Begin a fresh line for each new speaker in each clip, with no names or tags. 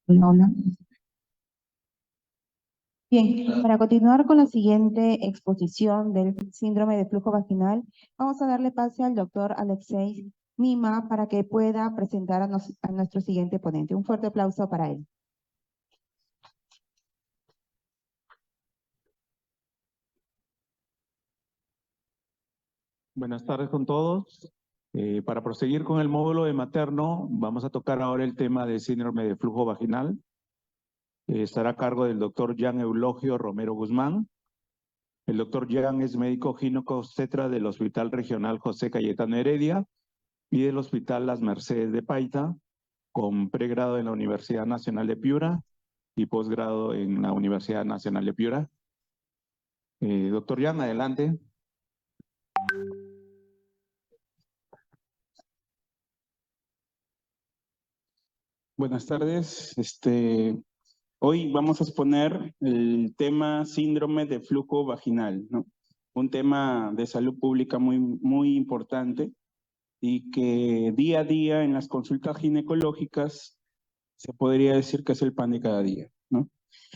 Hola, hola. Bien, para continuar con la siguiente exposición del síndrome de flujo vaginal, vamos a darle pase al doctor Alexei Mima para que pueda presentar a nuestro siguiente ponente. Un fuerte aplauso para él.
Buenas tardes con todos. Para proseguir con el módulo de materno, vamos a tocar ahora el tema del síndrome de flujo vaginal. Estará a cargo del doctor Jan Eulogio Romero Guzmán. El doctor Jan es médico ginecobstetra del Hospital Regional José Cayetano Heredia y del Hospital Las Mercedes de Paita, con pregrado en la Universidad Nacional de Piura y posgrado en la Universidad Nacional de Piura. Doctor Jan, adelante.
Buenas tardes. Hoy vamos a exponer el tema síndrome de flujo vaginal, ¿no? Un tema de salud pública muy importante y que día a día en las consultas ginecológicas se podría decir que es el pan de cada día, ¿no?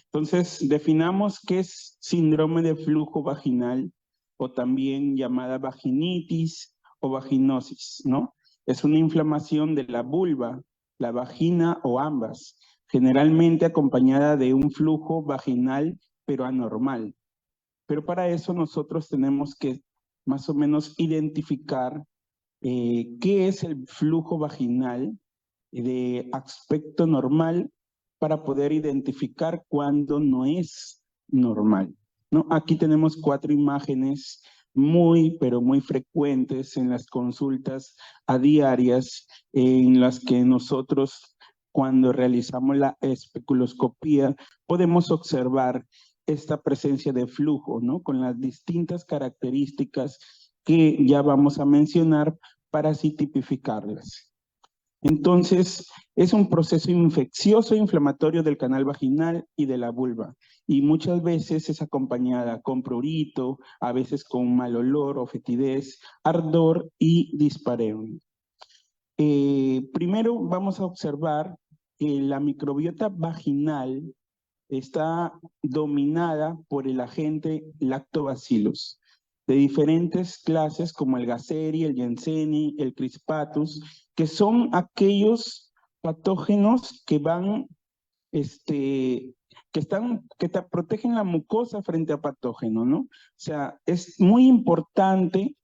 Entonces, definamos qué es síndrome de flujo vaginal o también llamada vaginitis o vaginosis, ¿no? Es una inflamación de la vulva, la vagina o ambas, generalmente acompañada de un flujo vaginal pero anormal. Pero para eso nosotros tenemos que más o menos identificar qué es el flujo vaginal de aspecto normal para poder identificar cuándo no es normal, ¿no? Aquí tenemos 4 imágenes pero muy frecuentes en las consultas a diarias en las que nosotros cuando realizamos la especuloscopía podemos observar esta presencia de flujo, ¿no? Con las distintas características que ya vamos a mencionar para así tipificarlas. Entonces, es un proceso infeccioso e inflamatorio del canal vaginal y de la vulva, y muchas veces es acompañada con prurito, a veces con mal olor o fetidez, ardor y dispareo. Primero vamos a observar que la microbiota vaginal está dominada por el agente lactobacillus de diferentes clases como el Gasseri, el Jenseni, el Crispatus, que son aquellos patógenos que van, que te protegen la mucosa frente a patógenos, ¿no? O sea, es muy importante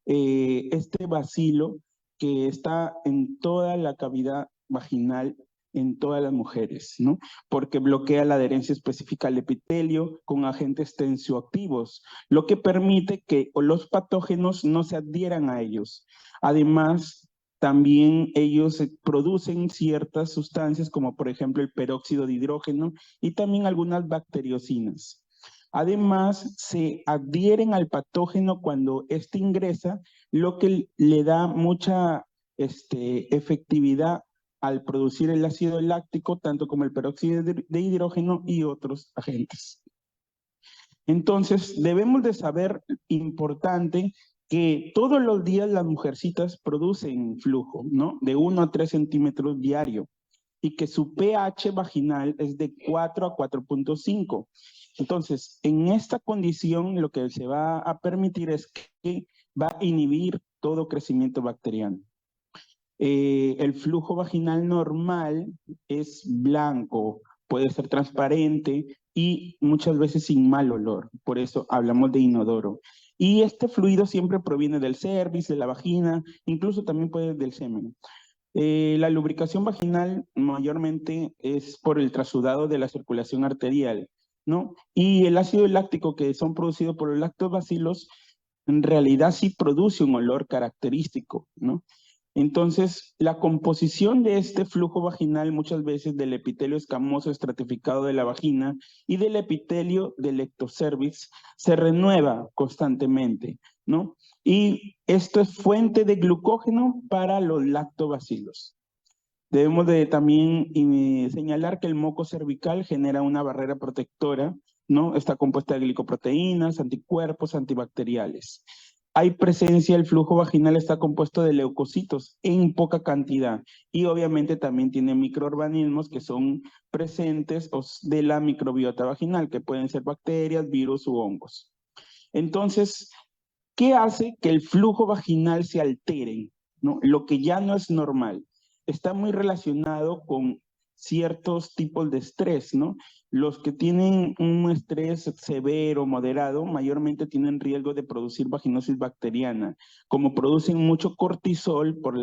este bacilo que está en toda la cavidad vaginal en todas las mujeres, ¿no? Porque bloquea la adherencia específica al epitelio con agentes tensioactivos, lo que permite que los patógenos no se adhieran a ellos. Además, también ellos producen ciertas sustancias como por ejemplo el peróxido de hidrógeno y también algunas bacteriocinas. Además, se adhieren al patógeno cuando éste ingresa, lo que le da mucha efectividad al producir el ácido láctico, tanto como el peróxido de hidrógeno y otros agentes. Entonces, debemos de saber, importante, que todos los días las mujercitas producen flujo, ¿no? De 1 a 3 centímetros diario, y que su pH vaginal es de 4 a 4.5. Entonces, en esta condición, lo que se va a permitir es que va a inhibir todo crecimiento bacteriano. El flujo vaginal normal es blanco, puede ser transparente y muchas veces sin mal olor. Por eso hablamos de inodoro. Y este fluido siempre proviene del cervix, de la vagina, incluso también puede del semen. La lubricación vaginal mayormente es por el trasudado de la circulación arterial, ¿no? Y el ácido láctico que son producidos por los lactobacilos en realidad sí produce un olor característico, ¿no? Entonces, la composición de este flujo vaginal muchas veces del epitelio escamoso estratificado de la vagina y del epitelio del ectocervix se renueva constantemente, ¿no? Y esto es fuente de glucógeno para los lactobacilos. Debemos de también señalar que el moco cervical genera una barrera protectora, ¿no? Está compuesta de glicoproteínas, anticuerpos, antibacteriales. hay presencia, el flujo vaginal está compuesto de leucocitos en poca cantidad y obviamente también tiene microorganismos que son presentes de la microbiota vaginal, que pueden ser bacterias, virus u hongos. Entonces, ¿qué hace que el flujo vaginal se altere? ¿No? Lo que ya no es normal. Está muy relacionado con ciertos tipos de estrés, ¿no? Los que tienen un estrés severo, moderado, mayormente tienen riesgo de producir vaginosis bacteriana. Como producen mucho cortisol por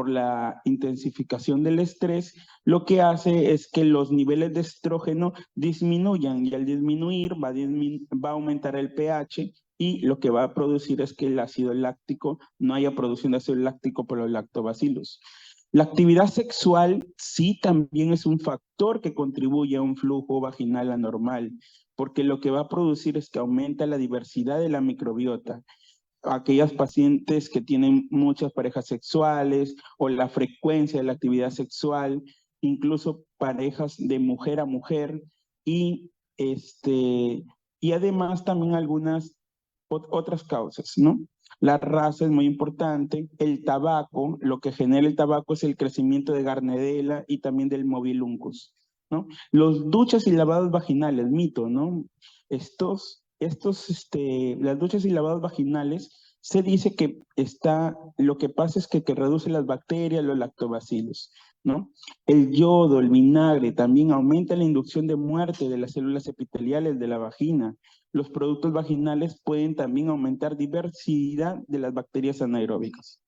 la intensificación del estrés, lo que hace es que los niveles de estrógeno disminuyan y al disminuir va a aumentar el pH y lo que va a producir es que el ácido láctico, no haya producción de ácido láctico por los lactobacillus. La actividad sexual sí también es un factor que contribuye a un flujo vaginal anormal, porque lo que va a producir es que aumenta la diversidad de la microbiota. Aquellas pacientes que tienen muchas parejas sexuales o la frecuencia de la actividad sexual, incluso parejas de mujer a mujer y además también algunas otras causas, ¿no? La raza es muy importante, el tabaco, lo que genera el tabaco es el crecimiento de Gardnerella y también del Mobiluncus, ¿no? Los duchas y lavados vaginales, mito, ¿no? Las duchas y lavados vaginales, se dice que lo que pasa es que reduce las bacterias, los lactobacilos, ¿no? El yodo, el vinagre, también aumenta la inducción de muerte de las células epiteliales de la vagina. Los productos vaginales pueden también aumentar diversidad de las bacterias anaeróbicas.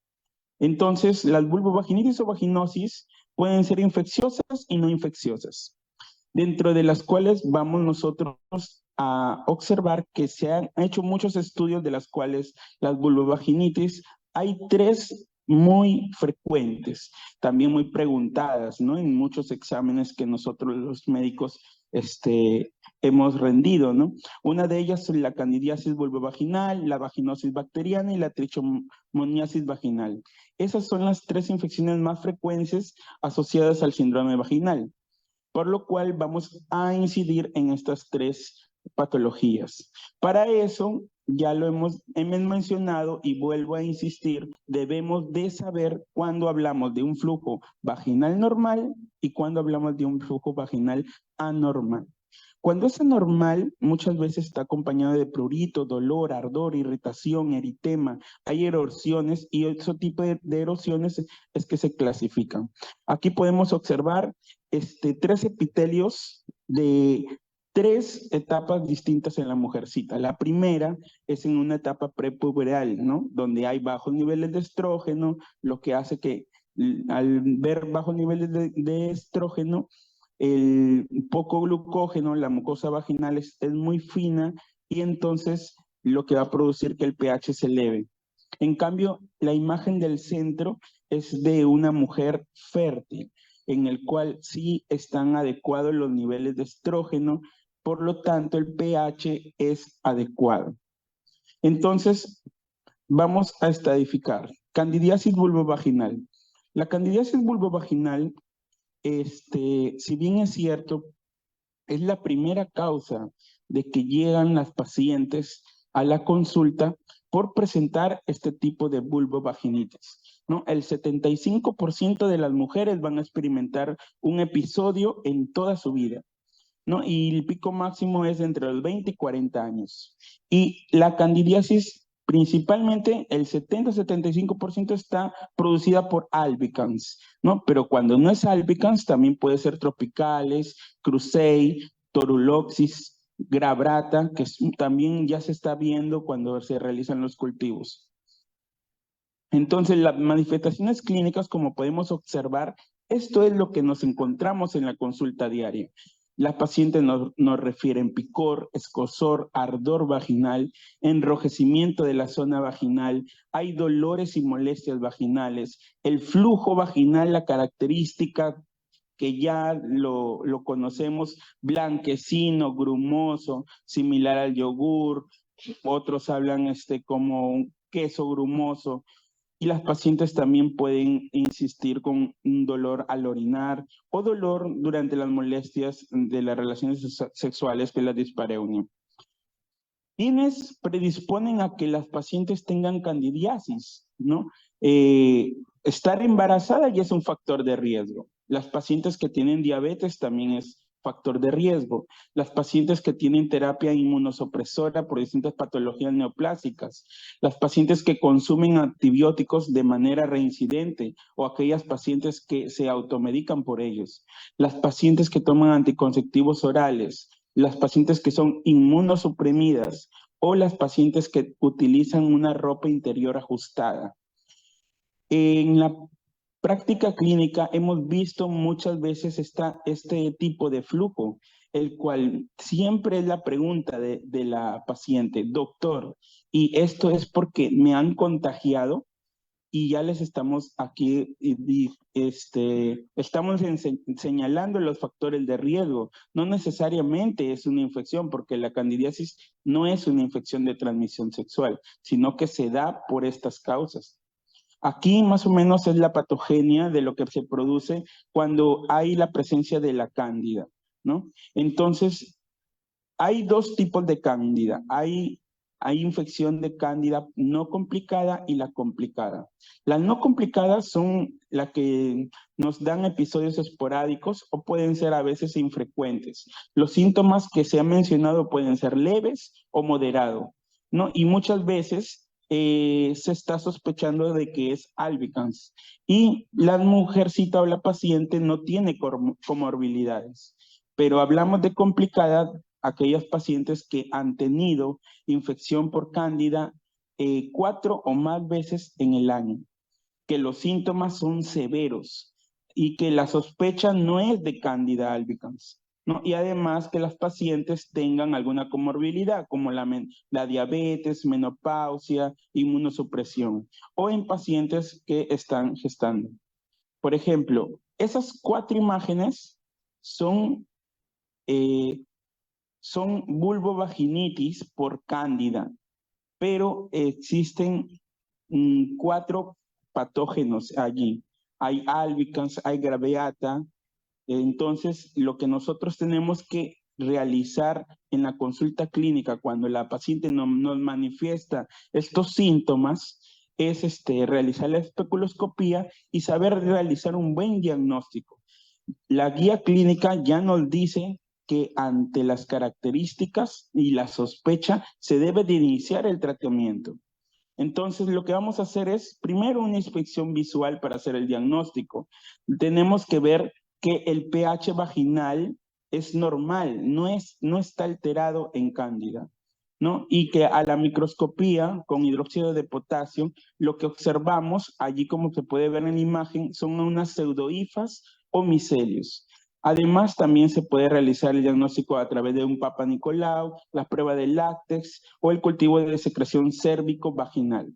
Entonces, las vulvovaginitis o vaginosis pueden ser infecciosas y no infecciosas, dentro de las cuales vamos nosotros a observar que se han hecho muchos estudios de las cuales las vulvovaginitis, hay 3 muy frecuentes, también muy preguntadas, ¿no? En muchos exámenes que nosotros los médicos hemos rendido, ¿no? Una de ellas es la candidiasis vulvovaginal, la vaginosis bacteriana y la trichomoniasis vaginal. Esas son las 3 infecciones más frecuentes asociadas al síndrome vaginal, por lo cual vamos a incidir en estas 3 patologías. Para eso, ya lo hemos mencionado y vuelvo a insistir, debemos de saber cuándo hablamos de un flujo vaginal normal y cuándo hablamos de un flujo vaginal anormal. Cuando es anormal, muchas veces está acompañado de prurito, dolor, ardor, irritación, eritema, hay erosiones y ese tipo de erosiones es que se clasifican. Aquí podemos observar 3 epitelios de 3 etapas distintas en la mujercita. La primera es en una etapa prepuberal, ¿no? Donde hay bajos niveles de estrógeno, lo que hace que al ver bajos niveles de estrógeno, el poco glucógeno, la mucosa vaginal es muy fina y entonces lo que va a producir que el pH se eleve. En cambio, la imagen del centro es de una mujer fértil, en el cual sí están adecuados los niveles de estrógeno, por lo tanto el pH es adecuado. Entonces, vamos a estadificar. Candidiasis vulvovaginal. La candidiasis vulvovaginal, si bien es cierto, es la primera causa de que llegan las pacientes a la consulta por presentar este tipo de vulvovaginitis, ¿no? El 75% de las mujeres van a experimentar un episodio en toda su vida, ¿no? Y el pico máximo es entre los 20 y 40 años. Y la candidiasis, principalmente el 70-75% está producida por albicans, ¿no? Pero cuando no es albicans, también puede ser tropicales, crusei, torulopsis, grabrata, que también ya se está viendo cuando se realizan los cultivos. Entonces, las manifestaciones clínicas, como podemos observar, esto es lo que nos encontramos en la consulta diaria. Las pacientes nos refieren picor, escozor, ardor vaginal, enrojecimiento de la zona vaginal, hay dolores y molestias vaginales, el flujo vaginal, la característica que ya lo conocemos, blanquecino, grumoso, similar al yogur, otros hablan como un queso grumoso, y las pacientes también pueden insistir con un dolor al orinar o dolor durante las molestias de las relaciones sexuales, que es la dispareunia. ¿Quiénes predisponen a que las pacientes tengan candidiasis, ¿no? Estar embarazada ya es un factor de riesgo. Las pacientes que tienen diabetes también es factor de riesgo. Las pacientes que tienen terapia inmunosupresora por distintas patologías neoplásicas. Las pacientes que consumen antibióticos de manera reincidente o aquellas pacientes que se automedican por ellos. Las pacientes que toman anticonceptivos orales. Las pacientes que son inmunosuprimidas o las pacientes que utilizan una ropa interior ajustada. En la práctica clínica hemos visto muchas veces este tipo de flujo, el cual siempre es la pregunta de la paciente, doctor, ¿y esto es porque me han contagiado? Y ya les estamos aquí, estamos señalando los factores de riesgo. No necesariamente es una infección, porque la candidiasis no es una infección de transmisión sexual, sino que se da por estas causas. Aquí más o menos es la patogenia de lo que se produce cuando hay la presencia de la cándida, ¿no? Entonces, hay dos tipos de cándida. Hay infección de cándida no complicada y la complicada. Las no complicadas son las que nos dan episodios esporádicos o pueden ser a veces infrecuentes. Los síntomas que se han mencionado pueden ser leves o moderados, ¿no? Y muchas veces se está sospechando de que es albicans. Y la mujercita o la paciente no tiene comorbilidades. Pero hablamos de complicada, aquellas pacientes que han tenido infección por cándida 4 o más veces en el año, que los síntomas son severos y que la sospecha no es de cándida albicans, ¿no? Y además que las pacientes tengan alguna comorbilidad como la diabetes, menopausia, inmunosupresión o en pacientes que están gestando. Por ejemplo, esas 4 imágenes son vulvovaginitis por cándida, pero existen 4 patógenos allí. Hay albicans, hay graveata. Entonces, lo que nosotros tenemos que realizar en la consulta clínica cuando la paciente nos manifiesta estos síntomas es realizar la especuloscopía y saber realizar un buen diagnóstico. La guía clínica ya nos dice que ante las características y la sospecha se debe de iniciar el tratamiento. Entonces, lo que vamos a hacer es primero una inspección visual para hacer el diagnóstico. Tenemos que ver que el pH vaginal es normal, no está alterado en cándida, ¿no? Y que a la microscopía con hidróxido de potasio, lo que observamos allí, como se puede ver en la imagen, son unas pseudohifas o micelios. Además, también se puede realizar el diagnóstico a través de un Papa Nicolau, la prueba de látex o el cultivo de secreción cérvico-vaginal.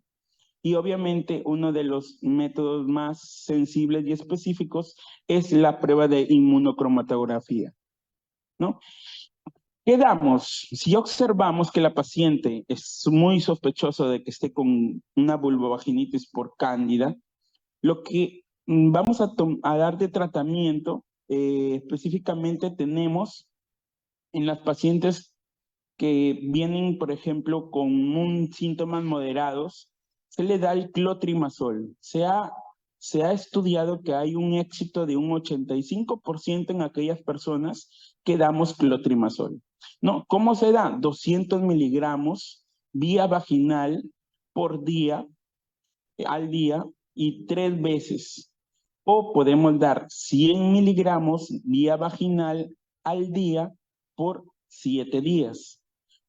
Y obviamente uno de los métodos más sensibles y específicos es la prueba de inmunocromatografía, ¿no? ¿Qué damos? Si observamos que la paciente es muy sospechosa de que esté con una vulvovaginitis por cándida, lo que vamos a dar de tratamiento, específicamente tenemos en las pacientes que vienen, por ejemplo, con síntomas moderados, se le da el clotrimazol. Se ha estudiado que hay un éxito de un 85% en aquellas personas que damos clotrimazol. ¿No? ¿Cómo se da? 200 miligramos vía vaginal por día, al día, y 3 veces. O podemos dar 100 miligramos vía vaginal al día por 7 días.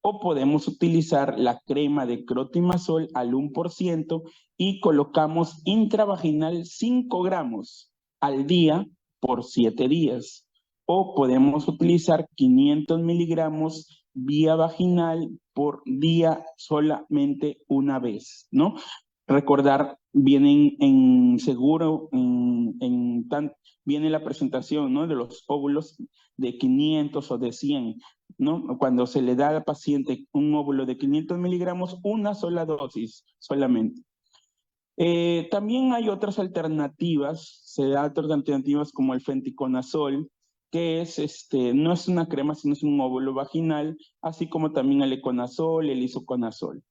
O podemos utilizar la crema de clotrimazol al 1% y colocamos intravaginal 5 gramos al día por 7 días. O podemos utilizar 500 miligramos vía vaginal por día solamente una vez, ¿no? Recordar, vienen en seguro, viene la presentación, ¿no? De los óvulos de 500 o de 100, ¿no? Cuando se le da al paciente un óvulo de 500 miligramos, una sola dosis solamente. También hay otras alternativas, se da otras alternativas como el fenticonazol, que es, no es una crema, sino es un óvulo vaginal, así como también el econazol, el isoconazol.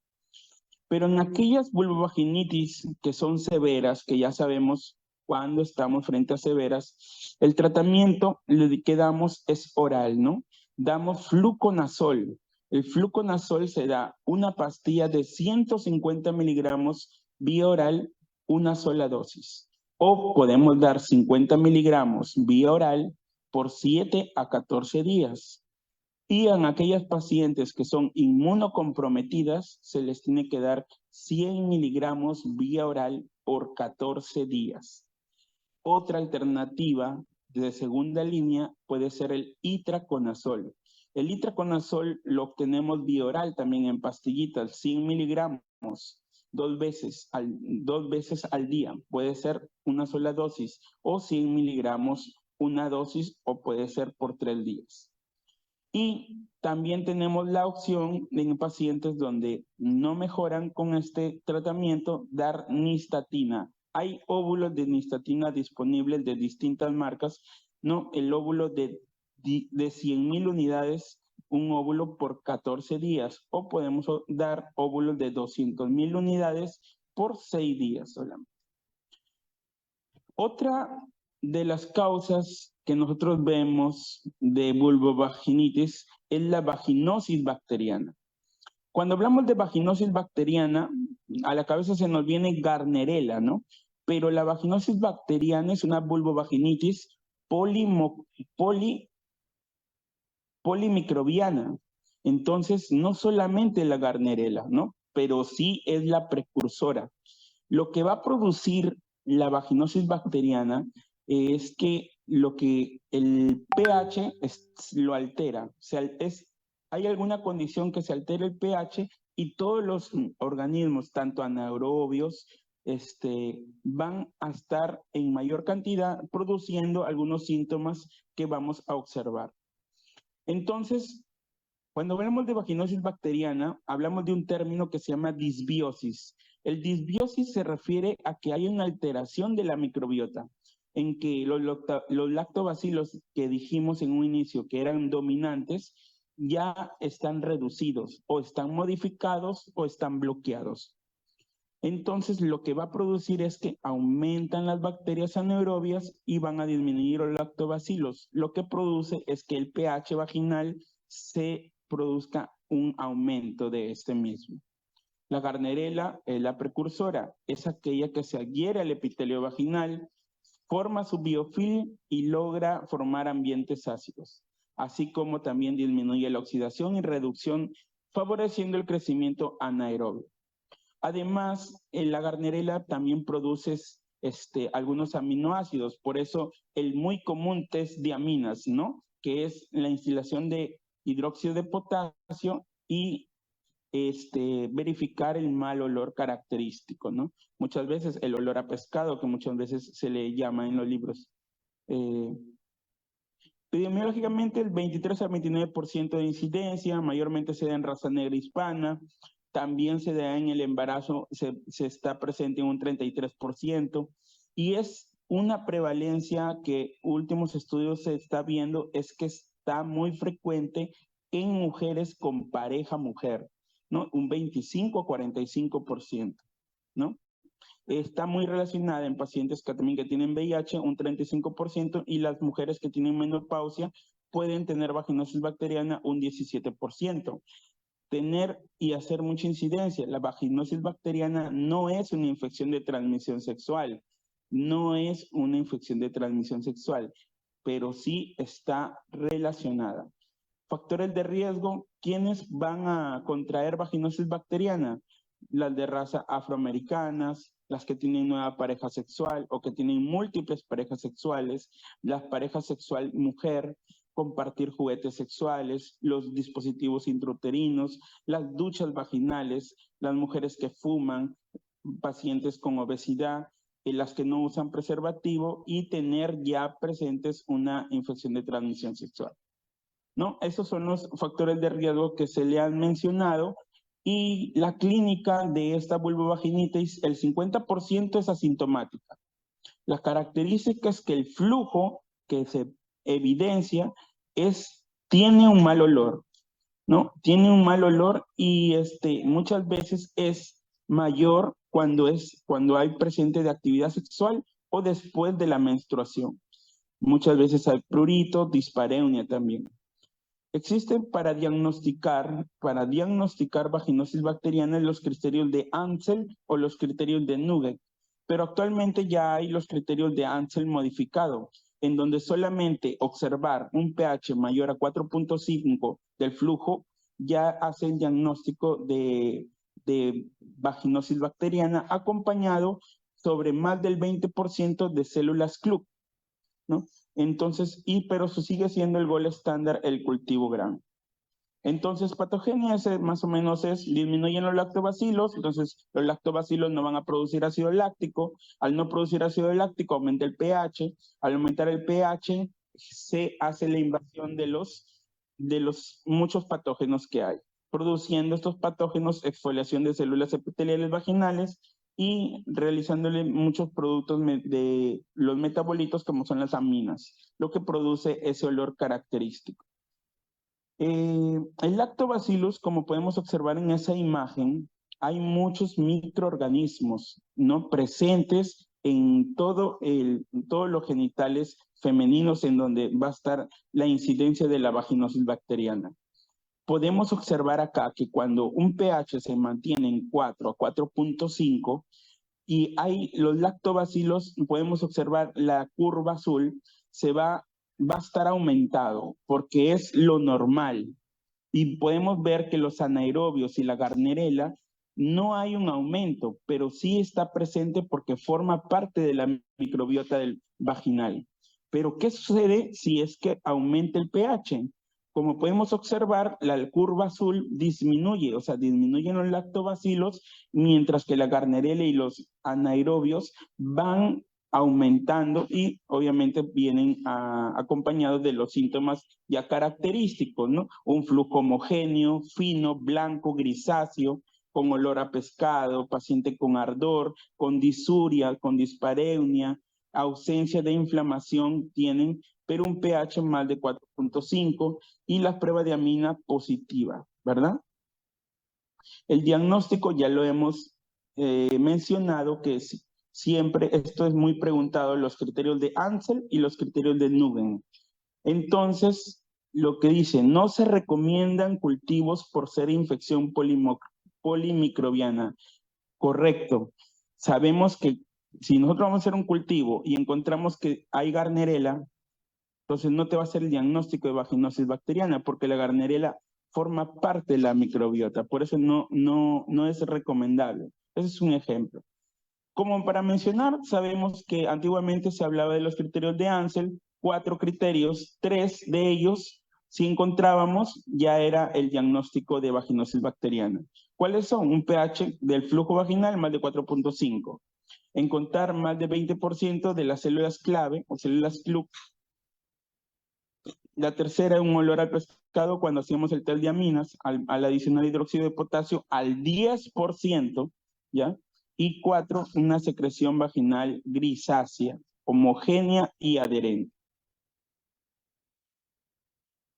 Pero en aquellas vulvovaginitis que son severas, que ya sabemos cuando estamos frente a severas, el tratamiento que damos es oral, ¿no? Damos fluconazol. El fluconazol se da una pastilla de 150 miligramos vía oral, una sola dosis. O podemos dar 50 miligramos vía oral por 7 a 14 días. Y en aquellas pacientes que son inmunocomprometidas, se les tiene que dar 100 miligramos vía oral por 14 días. Otra alternativa de segunda línea puede ser el itraconazol. El itraconazol lo obtenemos vía oral también en pastillitas, 100 miligramos, dos veces al día. Puede ser una sola dosis o 100 miligramos una dosis o puede ser por 3 días. Y también tenemos la opción en pacientes donde no mejoran con este tratamiento, dar nistatina. Hay óvulos de nistatina disponibles de distintas marcas, ¿no? El óvulo de 100,000 unidades, un óvulo por 14 días, o podemos dar óvulos de 200,000 unidades por 6 días solamente. Otra de las causas que nosotros vemos de vulvovaginitis es la vaginosis bacteriana. Cuando hablamos de vaginosis bacteriana, a la cabeza se nos viene Gardnerella, ¿no? Pero la vaginosis bacteriana es una vulvovaginitis polimicrobiana. Entonces, no solamente la Gardnerella, ¿no? Pero sí es la precursora. Lo que va a producir la vaginosis bacteriana es que el pH lo altera. Hay alguna condición que se altera el pH y todos los organismos, tanto anaerobios, van a estar en mayor cantidad produciendo algunos síntomas que vamos a observar. Entonces, cuando hablamos de vaginosis bacteriana, hablamos de un término que se llama disbiosis. El disbiosis se refiere a que hay una alteración de la microbiota, en que los lactobacilos que dijimos en un inicio que eran dominantes, ya están reducidos, o están modificados, o están bloqueados. Entonces, lo que va a producir es que aumentan las bacterias anaerobias y van a disminuir los lactobacilos. Lo que produce es que el pH vaginal se produzca un aumento de este mismo. La Gardnerella es la precursora, es aquella que se adhiere al epitelio vaginal, forma su biofilm y logra formar ambientes ácidos, así como también disminuye la oxidación y reducción, favoreciendo el crecimiento anaerobio. Además, la Gardnerella también produce algunos aminoácidos, por eso el muy común test de aminas, ¿no? Que es la instalación de hidróxido de potasio y verificar el mal olor característico, ¿no? Muchas veces el olor a pescado, que muchas veces se le llama en los libros. Epidemiológicamente, el 23 al 29% de incidencia, mayormente se da en raza negra hispana. También se da en el embarazo, se está presente en un 33%, y es una prevalencia que últimos estudios se está viendo, es que está muy frecuente en mujeres con pareja mujer, ¿no? Un 25 a 45%, ¿no? Está muy relacionada en pacientes que también que tienen VIH, un 35%, y las mujeres que tienen menopausia pueden tener vaginosis bacteriana un 17%. Tener y hacer mucha incidencia. La vaginosis bacteriana no es una infección de transmisión sexual, no es una infección de transmisión sexual, pero sí está relacionada. Factores de riesgo, ¿quiénes van a contraer vaginosis bacteriana? Las de raza afroamericanas, las que tienen nueva pareja sexual o que tienen múltiples parejas sexuales, las parejas sexual mujer, compartir juguetes sexuales, los dispositivos intrauterinos, las duchas vaginales, las mujeres que fuman, pacientes con obesidad, las que no usan preservativo y tener ya presentes una infección de transmisión sexual, ¿no? Esos son los factores de riesgo que se le han mencionado. Y la clínica de esta vulvovaginitis, el 50% es asintomática. La característica es que el flujo que se evidencia tiene un mal olor, ¿no? Tiene un mal olor y muchas veces es mayor cuando hay presente de actividad sexual o después de la menstruación. Muchas veces hay prurito, dispareunia también. Existen para diagnosticar vaginosis bacteriana los criterios de Ansel o los criterios de Nugent, pero actualmente ya hay los criterios de Ansel modificado, en donde solamente observar un pH mayor a 4.5 del flujo ya hace el diagnóstico de vaginosis bacteriana acompañado sobre más del 20% de células Club, ¿no? Entonces, pero sigue siendo el gol estándar el cultivo Gram. Entonces, patogenia más o menos disminuyen los lactobacilos, entonces los lactobacilos no van a producir ácido láctico, al no producir ácido láctico aumenta el pH, al aumentar el pH se hace la invasión de los muchos patógenos que hay, produciendo estos patógenos exfoliación de células epiteliales vaginales y realizándole muchos productos de los metabolitos como son las aminas, lo que produce ese olor característico. El lactobacillus, como podemos observar en esa imagen, hay muchos microorganismos, ¿no? Presentes en todos los genitales femeninos en donde va a estar la incidencia de la vaginosis bacteriana. Podemos observar acá que cuando un pH se mantiene en 4 a 4.5 y hay los lactobacilos, podemos observar la curva azul, va a estar aumentado porque es lo normal. Y podemos ver que los anaerobios y la Gardnerella no hay un aumento, pero sí está presente porque forma parte de la microbiota del vaginal. Pero ¿qué sucede si es que aumenta el pH? Como podemos observar, la curva azul disminuye, o sea, disminuyen los lactobacilos, mientras que la Gardnerella y los anaerobios van aumentando y obviamente vienen acompañados de los síntomas ya característicos, ¿no? Un flujo homogéneo, fino, blanco, grisáceo, con olor a pescado, paciente con ardor, con disuria, con dispareunia, ausencia de inflamación tienen, pero un pH más de 4.5 y la prueba de amina positiva, ¿verdad? El diagnóstico ya lo hemos mencionado que siempre esto es muy preguntado, los criterios de Ansel y los criterios de Nugent. Entonces, lo que dice, no se recomiendan cultivos por ser infección polimicrobiana. Correcto. Sabemos que si nosotros vamos a hacer un cultivo y encontramos que hay Gardnerella, entonces no te va a hacer el diagnóstico de vaginosis bacteriana porque la Gardnerella forma parte de la microbiota, por eso no es recomendable. Ese es un ejemplo. Como para mencionar, sabemos que antiguamente se hablaba de los criterios de Ansel, 4 criterios, 3 de ellos, si encontrábamos, ya era el diagnóstico de vaginosis bacteriana. ¿Cuáles son? Un pH del flujo vaginal más de 4.5. Encontrar más de 20% de las células clave o células Club. La tercera, un olor al pescado cuando hacíamos el test de aminas, al adicionar hidróxido de potasio al 10%, ¿ya? Y 4, una secreción vaginal grisácea, homogénea y adherente.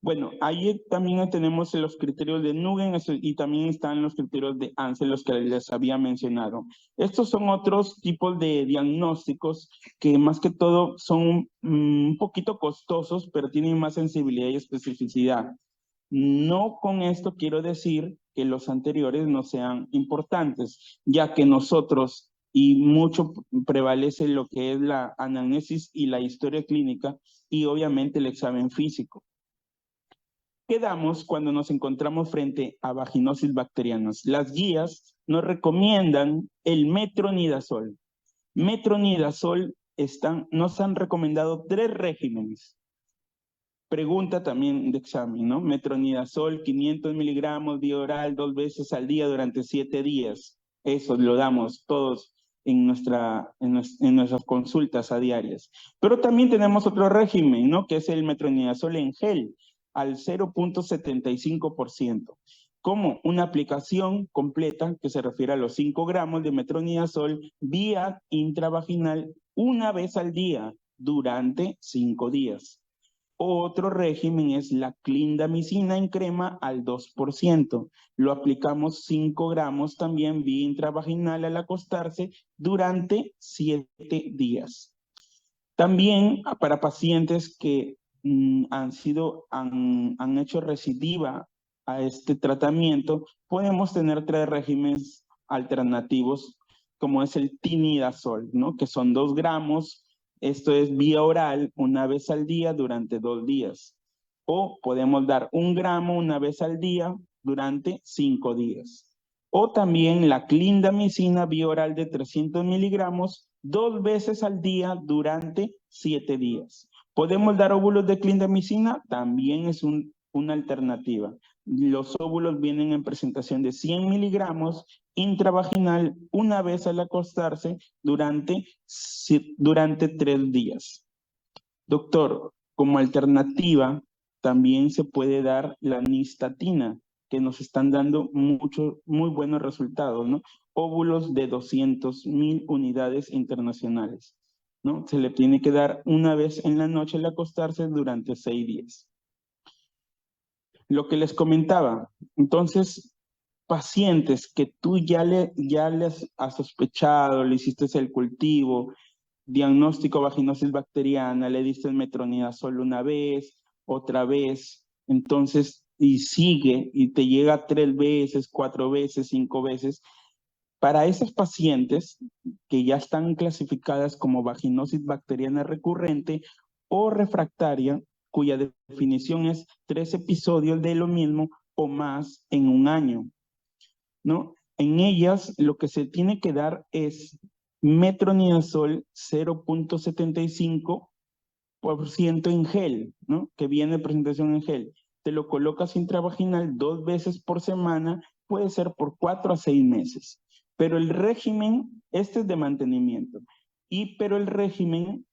Bueno, ahí también tenemos los criterios de Nugent y también están los criterios de Ansel, los que les había mencionado. Estos son otros tipos de diagnósticos que más que todo son un poquito costosos, pero tienen más sensibilidad y especificidad. No con esto quiero decir que los anteriores no sean importantes, ya que nosotros y mucho prevalece lo que es la anamnesis y la historia clínica y obviamente el examen físico. ¿Qué damos cuando nos encontramos frente a vaginosis bacterianas? Las guías nos recomiendan el metronidazol. Metronidazol nos han recomendado 3 regímenes. Pregunta también de examen, ¿no? Metronidazol, 500 miligramos vía oral 2 veces al día durante 7 días. Eso lo damos todos en nuestras consultas a diarias. Pero también tenemos otro régimen, ¿no? Que es el metronidazol en gel, al 0.75%. Como una aplicación completa que se refiere a los 5 gramos de metronidazol vía intravaginal 1 vez al día durante 5 días. Otro régimen es la clindamicina en crema al 2%. Lo aplicamos 5 gramos también vía intravaginal al acostarse durante 7 días. También para pacientes que han hecho recidiva a este tratamiento, podemos tener 3 regímenes alternativos, como es el tinidazol, ¿no? Que son 2 gramos. Esto es vía oral una vez al día durante 2 días. O podemos dar 1 gramo una vez al día durante 5 días. O también la clindamicina vía oral de 300 miligramos 2 veces al día durante 7 días. ¿Podemos dar óvulos de clindamicina? También es una alternativa. Los óvulos vienen en presentación de 100 miligramos intravaginal una vez al acostarse durante 3 días. Doctor, como alternativa, también se puede dar la nistatina, que nos están dando muy buenos resultados, ¿no? Óvulos de 200,000 unidades internacionales, ¿no? Se le tiene que dar una vez en la noche al acostarse durante 6 días. Lo que les comentaba, entonces, pacientes que tú ya les has sospechado, le hiciste el cultivo, diagnóstico vaginosis bacteriana, le diste metronidazol una vez, otra vez, entonces, y sigue, y te llega 3 veces, 4 veces, 5 veces. Para esas pacientes que ya están clasificadas como vaginosis bacteriana recurrente o refractaria, cuya definición es 3 episodios de lo mismo o más en un año, ¿no? En ellas lo que se tiene que dar es metronidazol 0.75% en gel, ¿no? Que viene de presentación en gel. Te lo colocas intravaginal 2 veces por semana, puede ser por 4 a 6 meses. Pero el régimen, este es de mantenimiento. Pero el régimen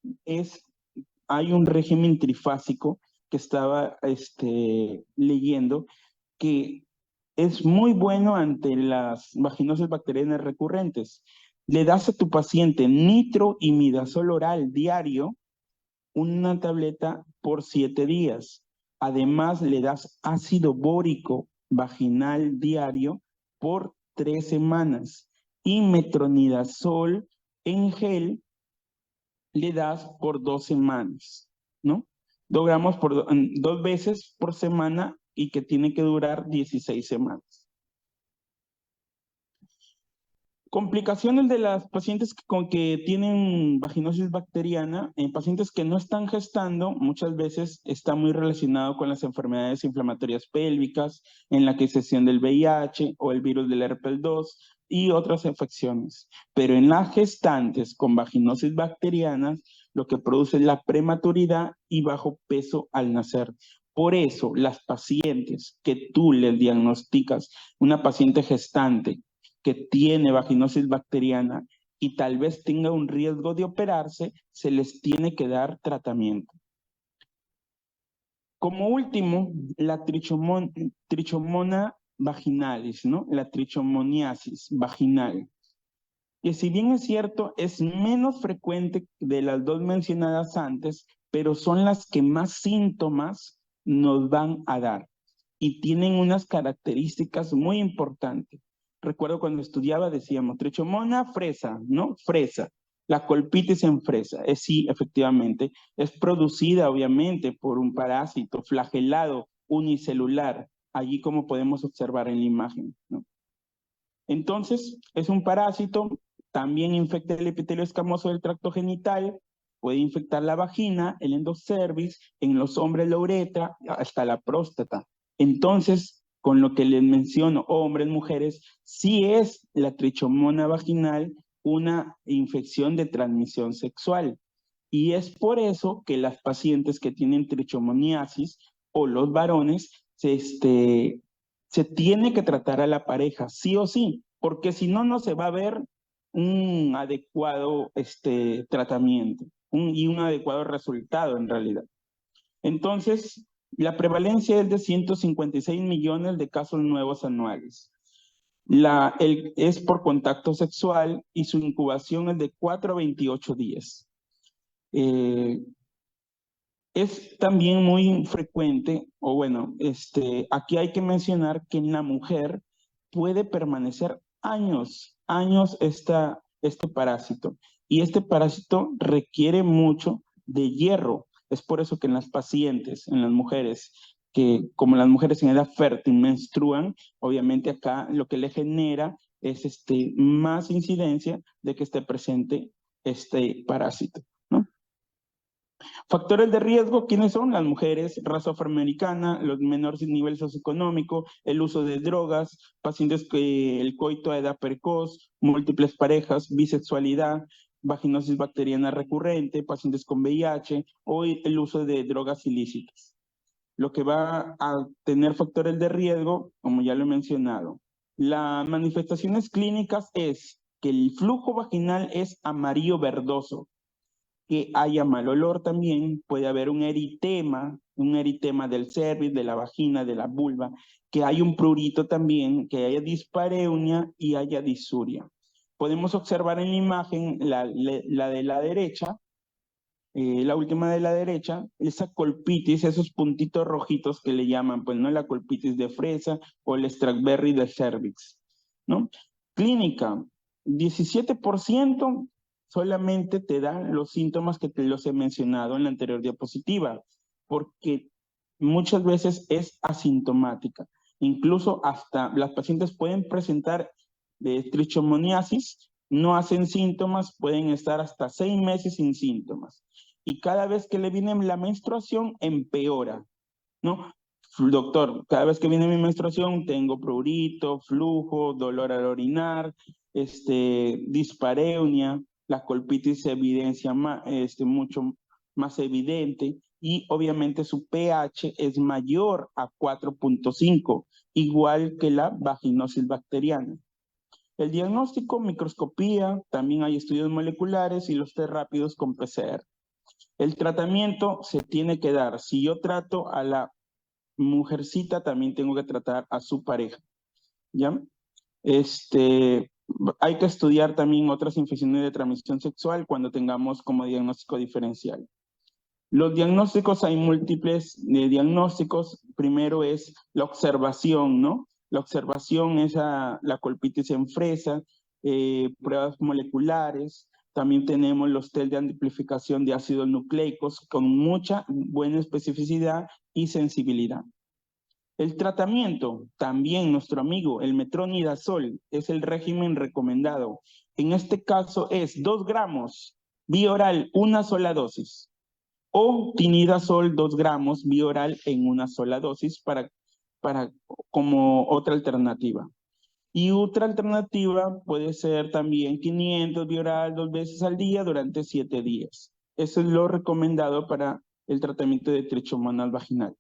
hay un régimen trifásico que estaba leyendo, que es muy bueno ante las vaginosis bacterianas recurrentes. Le das a tu paciente nitroimidazol oral diario, una tableta por 7 días. Además, le das ácido bórico vaginal diario por 3 semanas. Y metronidazol en gel le das por 2 semanas, ¿no? 2 gramos 2 veces por semana y que tiene que durar 16 semanas. Complicaciones de las pacientes que tienen vaginosis bacteriana, en pacientes que no están gestando, muchas veces está muy relacionado con las enfermedades inflamatorias pélvicas, en la adquisición del VIH o el virus del herpes 2 y otras infecciones. Pero en las gestantes con vaginosis bacterianas, lo que produce es la prematuridad y bajo peso al nacer. Por eso, las pacientes que tú les diagnosticas, una paciente gestante que tiene vaginosis bacteriana y tal vez tenga un riesgo de operarse, se les tiene que dar tratamiento. Como último, la trichomona vaginalis, ¿no? La trichomoniasis vaginal. Que si bien es cierto, es menos frecuente de las 2 mencionadas antes, pero son las que más síntomas nos van a dar y tienen unas características muy importantes. Recuerdo cuando estudiaba decíamos trichomona fresa, ¿no? Fresa. La colpitis en fresa. Sí, efectivamente, es producida obviamente por un parásito flagelado unicelular, allí como podemos observar en la imagen, ¿no? Entonces, es un parásito, también infecta el epitelio escamoso del tracto genital, puede infectar la vagina, el endocervix, en los hombres la uretra, hasta la próstata. Entonces, con lo que les menciono, hombres, mujeres, sí es la trichomona vaginal una infección de transmisión sexual. Y es por eso que las pacientes que tienen trichomoniasis o los varones se tiene que tratar a la pareja, sí o sí, porque si no, no se va a ver un adecuado tratamiento y un adecuado resultado en realidad. Entonces, la prevalencia es de 156 millones de casos nuevos anuales. Es por contacto sexual y su incubación es de 4 a 28 días. Es también muy frecuente, o bueno, aquí hay que mencionar que en la mujer puede permanecer años este parásito. Y este parásito requiere mucho de hierro. Es por eso que en las pacientes, en las mujeres, que como las mujeres en edad fértil menstruan, obviamente acá lo que le genera es más incidencia de que esté presente este parásito, ¿no? Factores de riesgo, ¿quiénes son? Las mujeres, raza afroamericana, los menores de nivel socioeconómico, el uso de drogas, pacientes que el coito a edad precoz, múltiples parejas, bisexualidad, vaginosis bacteriana recurrente, pacientes con VIH o el uso de drogas ilícitas. Lo que va a tener factores de riesgo, como ya lo he mencionado. Las manifestaciones clínicas es que el flujo vaginal es amarillo verdoso, que haya mal olor también, puede haber un eritema del cervix, de la vagina, de la vulva, que haya un prurito también, que haya dispareunia y haya disuria. Podemos observar en la imagen, la de la derecha, la última de la derecha, esa colpitis, esos puntitos rojitos que le llaman, pues no la colpitis de fresa o el Strawberry de cervix, ¿no? Clínica, 17% solamente te dan los síntomas que te los he mencionado en la anterior diapositiva, porque muchas veces es asintomática. Incluso hasta las pacientes pueden presentar trichomoniasis, no hacen síntomas, pueden estar hasta 6 meses sin síntomas. Y cada vez que le viene la menstruación, empeora, ¿no? Doctor, cada vez que viene mi menstruación tengo prurito, flujo, dolor al orinar, dispareunia, la colpitis se evidencia mucho más evidente y obviamente su pH es mayor a 4.5, igual que la vaginosis bacteriana. El diagnóstico, microscopía, también hay estudios moleculares y los test rápidos con PCR. El tratamiento se tiene que dar. Si yo trato a la mujercita, también tengo que tratar a su pareja, ¿ya? Hay que estudiar también otras infecciones de transmisión sexual cuando tengamos como diagnóstico diferencial. Los diagnósticos, hay múltiples diagnósticos. Primero es la observación, ¿no? La observación es la colpitis en fresa, pruebas moleculares. También tenemos los test de amplificación de ácidos nucleicos con mucha buena especificidad y sensibilidad. El tratamiento, también nuestro amigo, el metronidazol, es el régimen recomendado. En este caso es 2 gramos, vía oral, una sola dosis. O tinidazol 2 gramos, vía oral en una sola dosis como otra alternativa. Y otra alternativa puede ser también 500 vía oral 2 veces al día durante 7 días. Eso es lo recomendado para el tratamiento de trichomonas vaginal.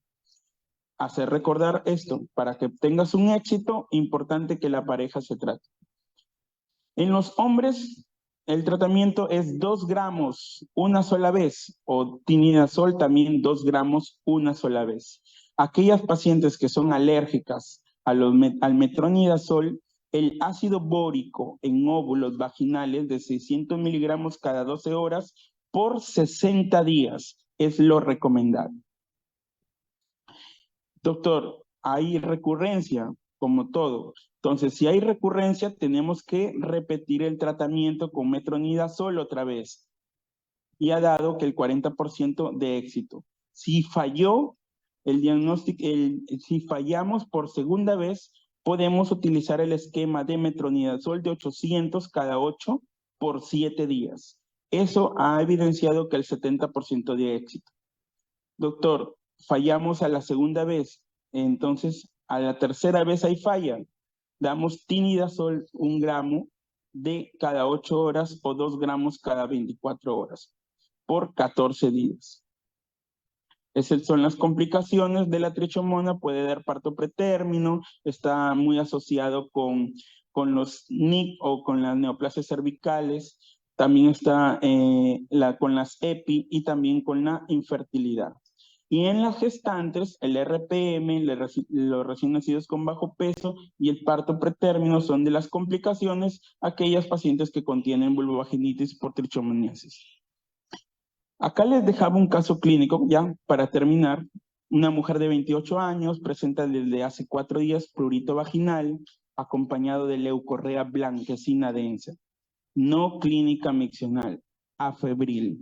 Hacer recordar esto, para que tengas un éxito, importante que la pareja se trate. En los hombres, el tratamiento es 2 gramos una sola vez, o tinidazol también 2 gramos una sola vez. Aquellas pacientes que son alérgicas al metronidazol, el ácido bórico en óvulos vaginales de 600 miligramos cada 12 horas por 60 días es lo recomendado. Doctor, hay recurrencia, como todo. Entonces, si hay recurrencia, tenemos que repetir el tratamiento con metronidazol otra vez. Y ha dado que el 40% de éxito. Si falló el diagnóstico, si fallamos por segunda vez, podemos utilizar el esquema de metronidazol de 800 cada 8 por 7 días. Eso ha evidenciado que el 70% de éxito. Doctor, fallamos a la segunda vez, entonces a la tercera vez hay falla. Damos tinidazol 1 gramo de cada 8 horas o 2 gramos cada 24 horas por 14 días. Esas son las complicaciones de la trichomona, puede dar parto pretérmino, está muy asociado con los NIC o con las neoplasias cervicales, también está con las EPI y también con la infertilidad. Y en las gestantes, el RPM, los recién nacidos con bajo peso y el parto pretérmino son de las complicaciones aquellas pacientes que contienen vulvovaginitis por trichomoniasis. Acá les dejaba un caso clínico, ya para terminar. Una mujer de 28 años presenta desde hace 4 días prurito vaginal acompañado de leucorrea blanquecina densa, no clínica miccional, afebril.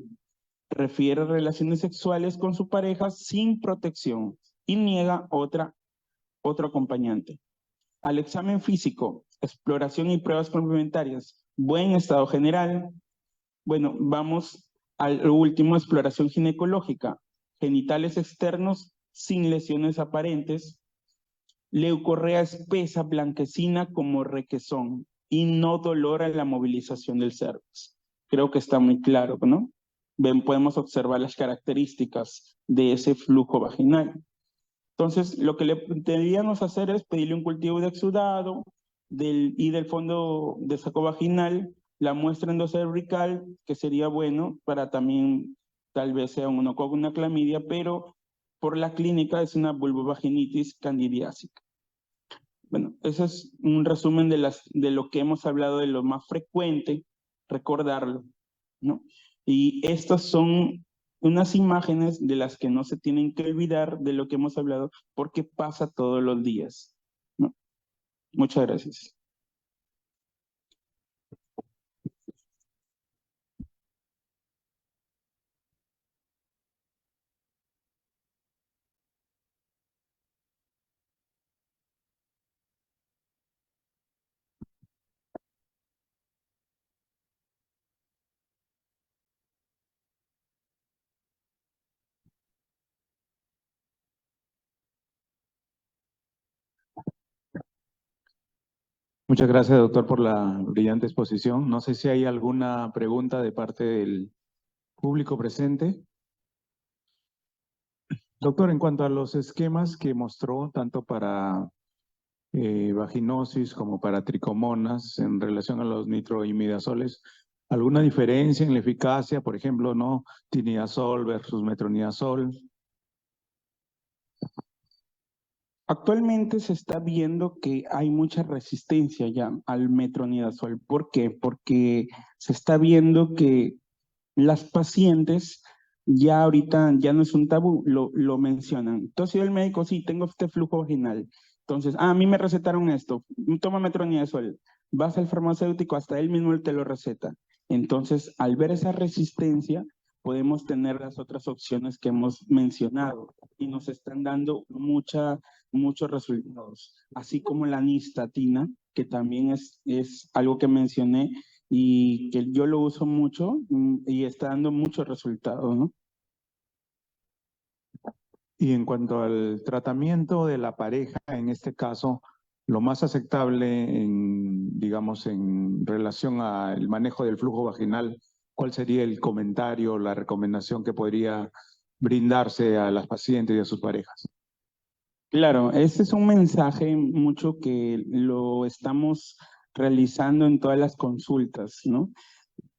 Refiere relaciones sexuales con su pareja sin protección y niega otro acompañante. Al examen físico, exploración y pruebas complementarias, buen estado general. Bueno, vamos al último, exploración ginecológica, genitales externos sin lesiones aparentes, leucorrea espesa blanquecina como requesón y no dolor a la movilización del cervix. Creo que está muy claro, ¿no? Ven, podemos observar las características de ese flujo vaginal. Entonces, lo que le deberíamos hacer es pedirle un cultivo de exudado y del fondo de saco vaginal, la muestra endocervical, que sería bueno para también, tal vez sea uno con una clamidia, pero por la clínica es una vulvovaginitis candidiásica. Bueno, ese es un resumen de lo que hemos hablado de lo más frecuente, recordarlo, ¿no? Y estas son unas imágenes de las que no se tienen que olvidar de lo que hemos hablado porque pasa todos los días, ¿no? Muchas gracias.
Muchas gracias, doctor, por la brillante exposición. No sé si hay alguna pregunta de parte del público presente. Doctor, en cuanto a los esquemas que mostró, tanto para vaginosis como para tricomonas en relación a los nitroimidazoles, ¿alguna diferencia en la eficacia? Por ejemplo, ¿no? Tinidazol versus metronidazol.
Actualmente se está viendo que hay mucha resistencia ya al metronidazol. ¿Por qué? Porque se está viendo que las pacientes ya ahorita ya no es un tabú, lo mencionan. Entonces el médico, sí, tengo este flujo vaginal. Entonces, a mí me recetaron esto, toma metronidazol. Vas al farmacéutico, hasta él mismo te lo receta. Entonces, al ver esa resistencia, podemos tener las otras opciones que hemos mencionado y nos están dando muchos resultados. Así como la nistatina, que también es algo que mencioné, y que yo lo uso mucho y está dando muchos resultados, ¿no?
Y en cuanto al tratamiento de la pareja, en este caso, lo más aceptable digamos, en relación al manejo del flujo vaginal, ¿cuál sería el comentario, la recomendación que podría brindarse a las pacientes y a sus parejas?
Claro, ese es un mensaje mucho que lo estamos realizando en todas las consultas, ¿no?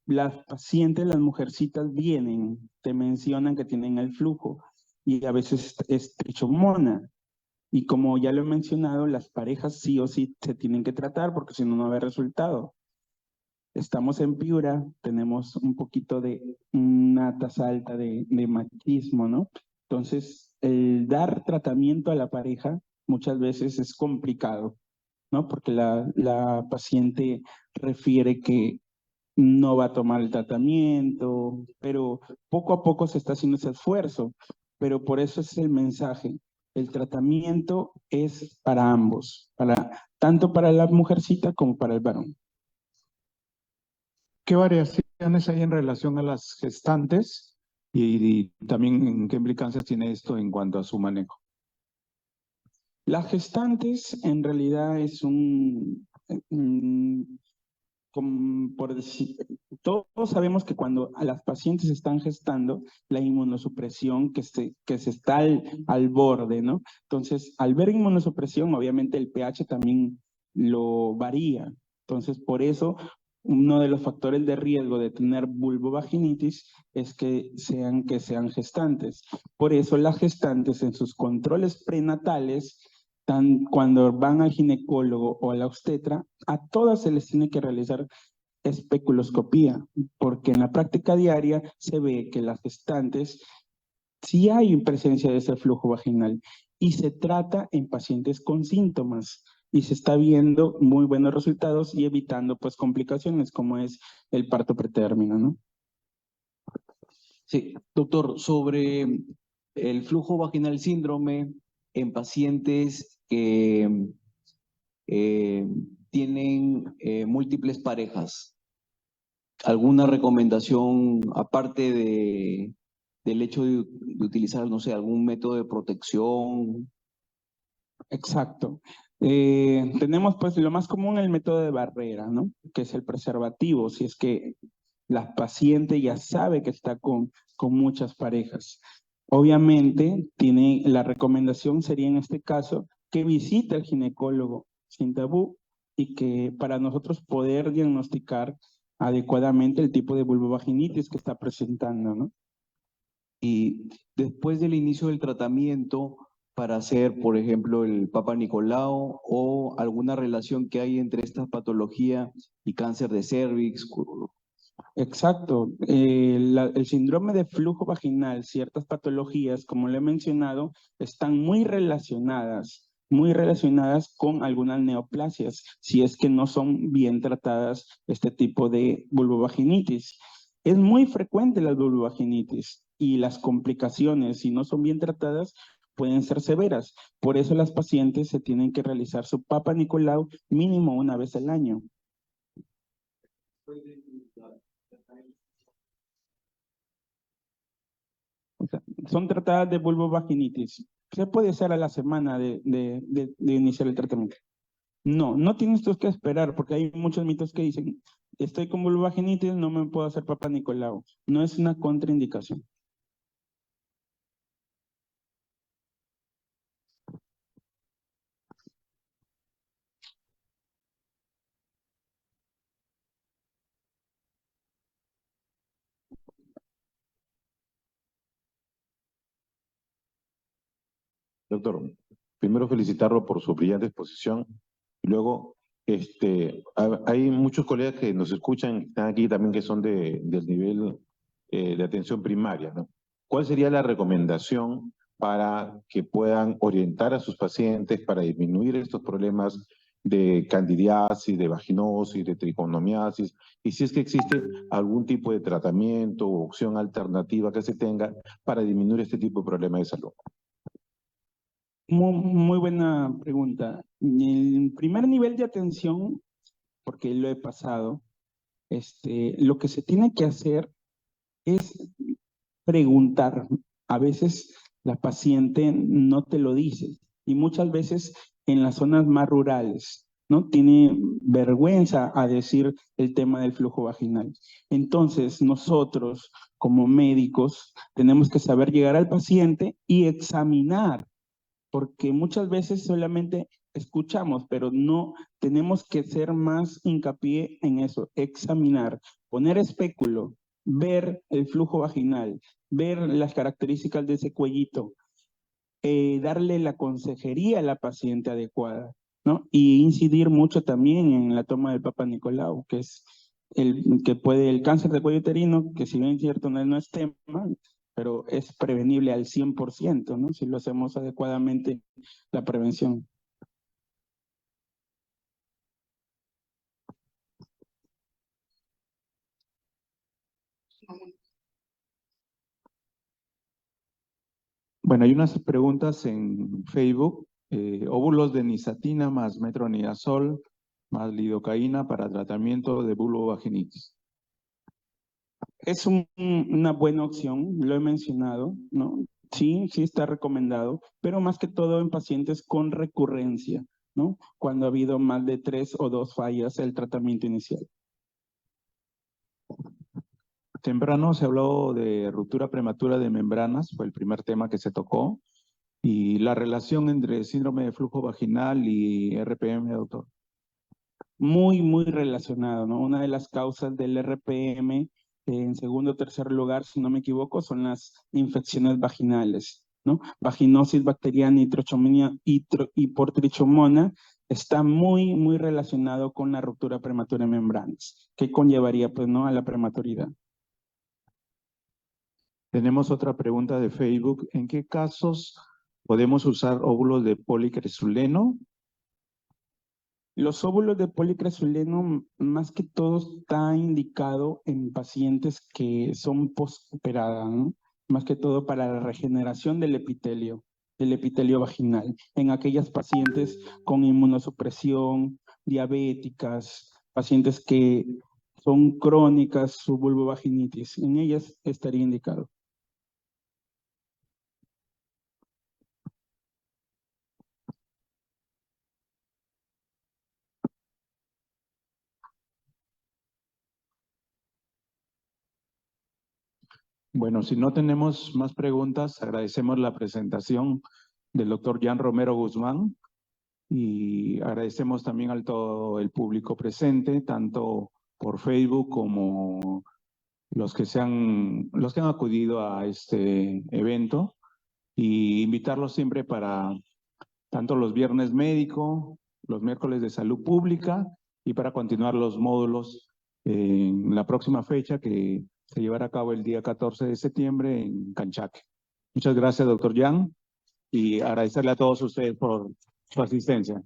Las pacientes, las mujercitas vienen, te mencionan que tienen el flujo y a veces es trichomona. Y como ya lo he mencionado, las parejas sí o sí se tienen que tratar porque si no, no va a haber resultado. Estamos en Piura, tenemos un poquito de una tasa alta de machismo, ¿no? Entonces, el dar tratamiento a la pareja muchas veces es complicado, ¿no? Porque la paciente refiere que no va a tomar el tratamiento, pero poco a poco se está haciendo ese esfuerzo, pero por eso es el mensaje. El tratamiento es para ambos, tanto para la mujercita como para el varón.
¿Qué variaciones hay en relación a las gestantes y también en qué implicancias tiene esto en cuanto a su manejo?
Las gestantes en realidad es por decir, todos sabemos que cuando a las pacientes están gestando, la inmunosupresión que se está al borde, ¿no? Entonces, al ver inmunosupresión, obviamente el pH también lo varía. Entonces, por eso, uno de los factores de riesgo de tener vulvovaginitis es que sean gestantes. Por eso las gestantes en sus controles prenatales, cuando van al ginecólogo o a la obstetra, a todas se les tiene que realizar especuloscopía, porque en la práctica diaria se ve que las gestantes sí hay presencia de ese flujo vaginal y se trata en pacientes con síntomas y se está viendo muy buenos resultados y evitando pues complicaciones como es el parto pretérmino, ¿no?
Sí, doctor, sobre el flujo vaginal síndrome en pacientes que eh, tienen múltiples parejas, ¿alguna recomendación aparte del hecho de utilizar, no sé, algún método de protección?
Exacto. Tenemos pues lo más común el método de barrera, ¿no? Que es el preservativo, si es que la paciente ya sabe que está con muchas parejas. Obviamente, la recomendación sería en este caso que visite al ginecólogo sin tabú y que para nosotros poder diagnosticar adecuadamente el tipo de vulvovaginitis que está presentando, ¿no?
Y después del inicio del tratamiento para hacer, por ejemplo, el Papa Nicolau o alguna relación que hay entre esta patología y cáncer de cervix.
Exacto. El síndrome de flujo vaginal, ciertas patologías, como le he mencionado, están muy relacionadas con algunas neoplasias, si es que no son bien tratadas este tipo de vulvovaginitis. Es muy frecuente la vulvovaginitis y las complicaciones, si no son bien tratadas, pueden ser severas. Por eso las pacientes se tienen que realizar su Papa Nicolau mínimo una vez al año. O sea, son tratadas de vulvovaginitis. Se puede hacer a la semana de iniciar el tratamiento. No, no tienes tú que esperar porque hay muchos mitos que dicen, estoy con vulvovaginitis, no me puedo hacer Papa Nicolau. No es una contraindicación.
Doctor, primero felicitarlo por su brillante exposición. Luego, hay muchos colegas que nos escuchan, están aquí también que son del nivel de atención primaria, ¿no? ¿Cuál sería la recomendación para que puedan orientar a sus pacientes para disminuir estos problemas de candidiasis, de vaginosis, de triconomiasis? Y si es que existe algún tipo de tratamiento o opción alternativa que se tenga para disminuir este tipo de problemas de salud.
Muy buena pregunta. El primer nivel de atención, porque lo he pasado, lo que se tiene que hacer es preguntar. A veces la paciente no te lo dice y muchas veces en las zonas más rurales, ¿no? Tiene vergüenza a decir el tema del flujo vaginal. Entonces nosotros como médicos tenemos que saber llegar al paciente y examinar, porque muchas veces solamente escuchamos, pero no tenemos que ser más hincapié en eso, examinar, poner espéculo, ver el flujo vaginal, ver las características de ese cuellito, darle la consejería a la paciente adecuada, ¿no? Y incidir mucho también en la toma del Papa Nicolau, que es el cáncer de cuello uterino, que si bien es cierto no es tema, pero es prevenible al 100%, ¿no? Si lo hacemos adecuadamente, la prevención.
Bueno, hay unas preguntas en Facebook. Óvulos de nisatina más metronidazol más lidocaína para tratamiento de vulvovaginitis.
Es una buena opción, lo he mencionado, ¿no? Sí, sí está recomendado, pero más que todo en pacientes con recurrencia, ¿no? Cuando ha habido más de 3 o 2 fallas el tratamiento inicial.
Temprano se habló de ruptura prematura de membranas, fue el primer tema que se tocó, y la relación entre síndrome de flujo vaginal y RPM, doctor.
Muy relacionado, ¿no? Una de las causas del RPM, en segundo o tercer lugar, si no me equivoco, son las infecciones vaginales, ¿no? Vaginosis bacteriana y por trichomona está muy, muy relacionado con la ruptura prematura de membranas, que conllevaría, pues, ¿no?, a la prematuridad.
Tenemos otra pregunta de Facebook. ¿En qué casos podemos usar óvulos de policresuleno?
Los óvulos de policresuleno, más que todo, está indicado en pacientes que son postoperadas, ¿no? Más que todo para la regeneración del epitelio vaginal, en aquellas pacientes con inmunosupresión, diabéticas, pacientes que son crónicas su vulvovaginitis, en ellas estaría indicado.
Bueno, si no tenemos más preguntas, agradecemos la presentación del doctor Jan Romero Guzmán y agradecemos también a todo el público presente, tanto por Facebook como los que han acudido a este evento, y invitarlos siempre para tanto los viernes médico, los miércoles de salud pública y para continuar los módulos en la próxima fecha que se llevará a cabo el día 14 de septiembre en Canchaque. Muchas gracias, doctor Jan, y agradecerle a todos ustedes por su asistencia.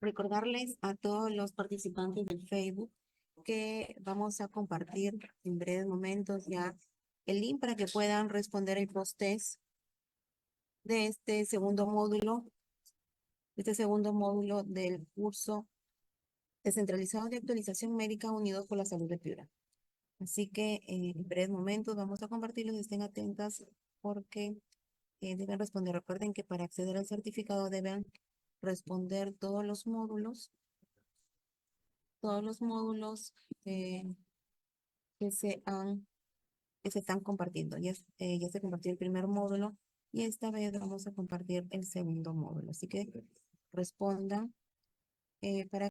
Recordarles a todos los participantes del Facebook que vamos a compartir en breves momentos ya el link para que puedan responder el post-test de este segundo módulo del curso descentralizado de actualización médica unidos por la salud de Piura. Así que en breves momentos vamos a compartirlos, estén atentas porque deben responder. Recuerden que para acceder al certificado deben responder todos los módulos que se están compartiendo. Ya se compartió el primer módulo y esta vez vamos a compartir el segundo módulo. Así que respondan para